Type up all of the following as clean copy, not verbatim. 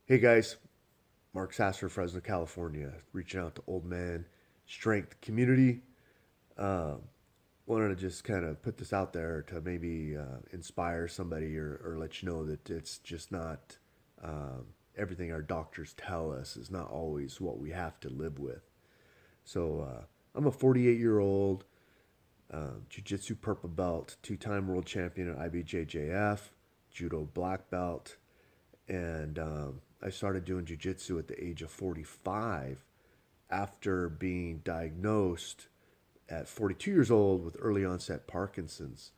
Hey guys, Mark Sasser, Fresno, California, reaching out to old man strength community. Um, Wanted to just kind of put this out there to maybe inspire somebody or let you know that it's just not everything our doctors tell us is not always what we have to live with. So I'm a 48-year-old Jiu-Jitsu purple belt, two-time world champion at IBJJF, judo black belt, and I started doing jiu-jitsu at the age of 45 after being diagnosed at 42 years old with early onset Parkinson's.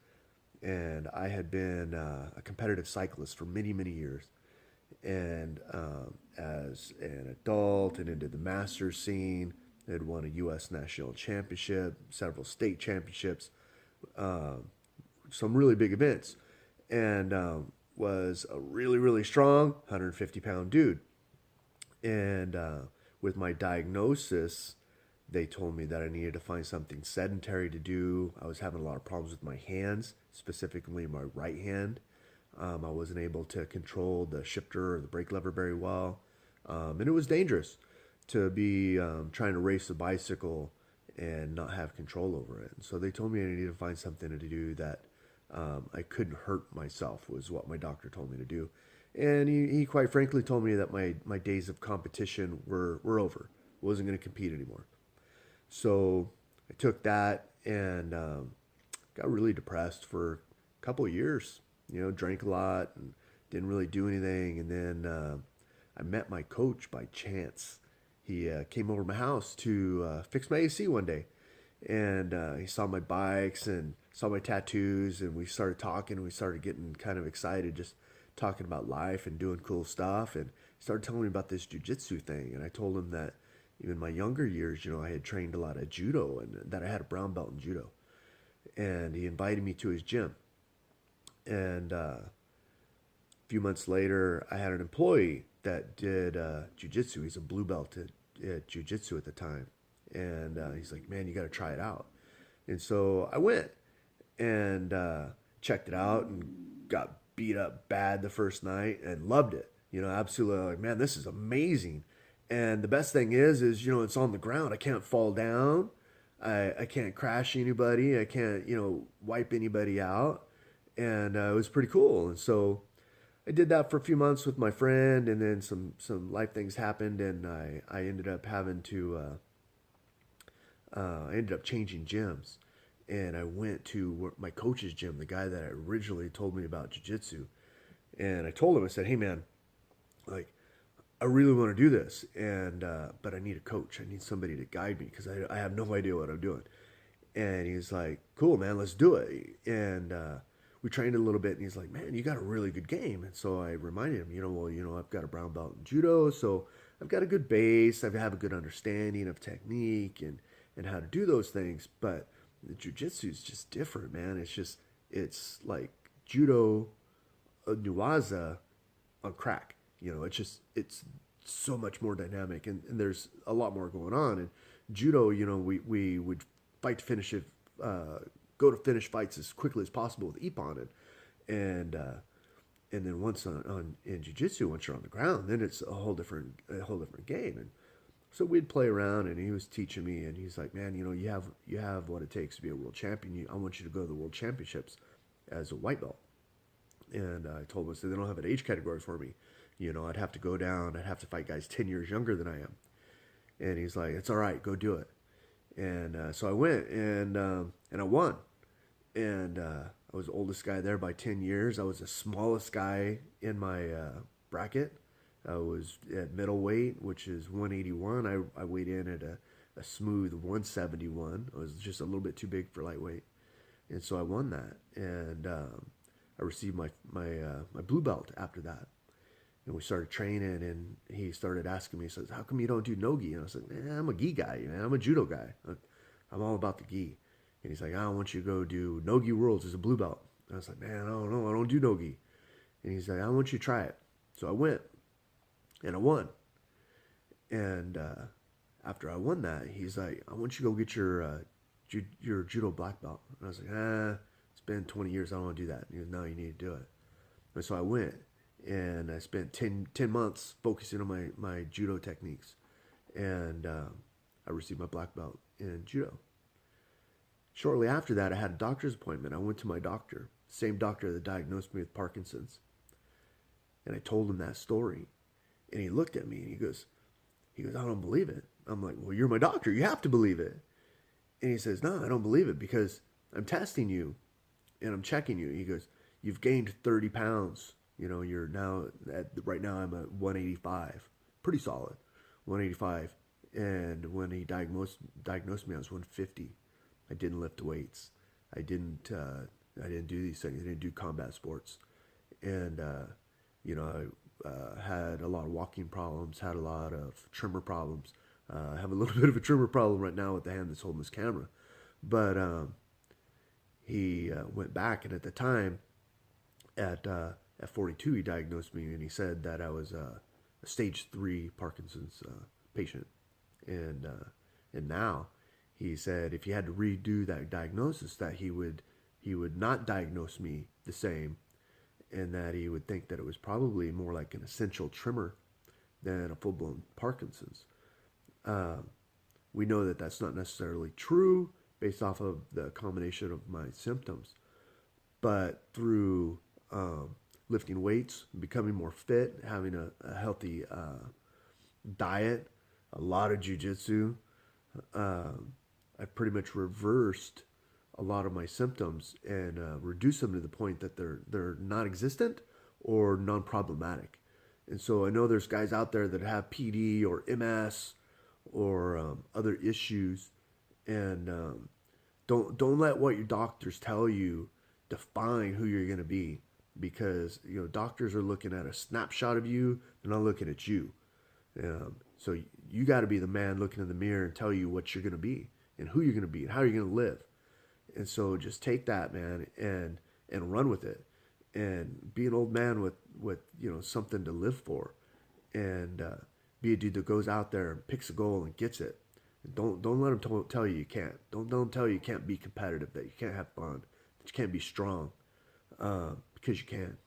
And I had been a competitive cyclist for many, many years. And as an adult and into the master scene, I had won a U.S. national championship, several state championships, um, some really big events, and was a really, really strong 150-pound dude. And with my diagnosis, they told me that I needed to find something sedentary to do. I was having a lot of problems with my hands, specifically my right hand. I wasn't able to control the shifter or the brake lever very well. And it was dangerous to be trying to race a bicycle and not have control over it. And so they told me I needed to find something to do that I couldn't hurt myself, was what my doctor told me to do. And he quite frankly told me that my days of competition were over. I wasn't going to compete anymore. So I took that and got really depressed for a couple of years. Drank a lot and didn't really do anything. And then I met my coach by chance. He came over to my house to fix my AC one day, and he saw my bikes and saw my tattoos, and we started talking. We started getting kind of excited, just talking about life and doing cool stuff. And he started telling me about this jujitsu thing, and I told him that even in my younger years, I had trained a lot of judo and that I had a brown belt in judo. And he invited me to his gym. And a few months later, I had an employee that did jujitsu. He's a blue belt at jujitsu at the time. And he's like, man, you got to try it out. And so I went and checked it out and got beat up bad the first night and loved it. Absolutely like, man, this is amazing. And the best thing is it's on the ground. I can't fall down. I can't crash anybody. I can't, wipe anybody out. And it was pretty cool. And so I did that for a few months with my friend, and then some life things happened, and I ended up having to I ended up changing gyms, and I went to my coach's gym, the guy that originally told me about jiu-jitsu. And I told him, I said, hey man, like, I really want to do this, and but I need a coach. I need somebody to guide me because I have no idea what I'm doing. And he's like, cool, man, let's do it. And we trained a little bit, and he's like, man, you got a really good game. And so I reminded him, I've got a brown belt in judo, so I've got a good base. I have a good understanding of technique and how to do those things. But the jujitsu is just different, man. It's like judo, nuwaza on crack. It's so much more dynamic, and there's a lot more going on. And judo, we would fight to finish it, go to finish fights as quickly as possible with ippon, and then once on in jiu-jitsu, once you're on the ground, then it's a whole different game. And so we'd play around, and he was teaching me, and he's like, man, you have what it takes to be a world champion. I want you to go to the world championships as a white belt. And I told him, I said, they don't have an age category for me. I'd have to go down. I'd have to fight guys 10 years younger than I am. And he's like, it's all right, go do it. And so I went, and I won. And I was the oldest guy there by 10 years. I was the smallest guy in my bracket. I was at middleweight, which is 181. I weighed in at a smooth 171. I was just a little bit too big for lightweight. And so I won that. And I received my blue belt after that. And we started training, and he started asking me, he says, how come you don't do no-gi? And I was like, man, I'm a gi guy, man. I'm a judo guy. I'm all about the gi. And he's like, I want you to go do no-gi worlds as a blue belt. And I was like, man, I don't know. I don't do no-gi. And he's like, I want you to try it. So I went, and I won. And after I won that, he's like, I want you to go get your judo black belt. And I was like, it's been 20 years. I don't want to do that. And he goes, no, you need to do it. And so I went, and I spent 10 months focusing on my judo techniques, and I received my black belt in judo. Shortly after that, I had a doctor's appointment. I went to my doctor, same doctor that diagnosed me with Parkinson's, and I told him that story, and he looked at me and he goes, I don't believe it. I'm like, well, you're my doctor. You have to believe it. And he says, no, I don't believe it because I'm testing you and I'm checking you. He goes, you've gained 30 pounds. You know, you're now right now I'm at 185, pretty solid, 185. And when he diagnosed me, I was 150. I didn't lift weights. I didn't do these things. I didn't do combat sports. And, I had a lot of walking problems, had a lot of tremor problems. I have a little bit of a tremor problem right now with the hand that's holding this camera. But he went back, and at the time, at 42, he diagnosed me, and he said that I was a stage 3 Parkinson's patient. And now he said if he had to redo that diagnosis, that he would not diagnose me the same, and that he would think that it was probably more like an essential tremor than a full-blown Parkinson's. We know that that's not necessarily true based off of the combination of my symptoms, but through lifting weights, becoming more fit, having a healthy diet, a lot of jiu-jitsu, I've pretty much reversed a lot of my symptoms and reduced them to the point that they're non-existent or non-problematic. And so I know there's guys out there that have PD or MS or other issues, and don't let what your doctors tell you define who you're going to be, because doctors are looking at a snapshot of you, they're not looking at you. So you got to be the man looking in the mirror and tell you what you're going to be and who you're going to be and how you're going to live. And so just take that, man, and run with it, and be an old man with something to live for, and be a dude that goes out there and picks a goal and gets it. And don't let them tell you you can't. Don't tell you you can't be competitive, that you can't have fun, that you can't be strong, because you can.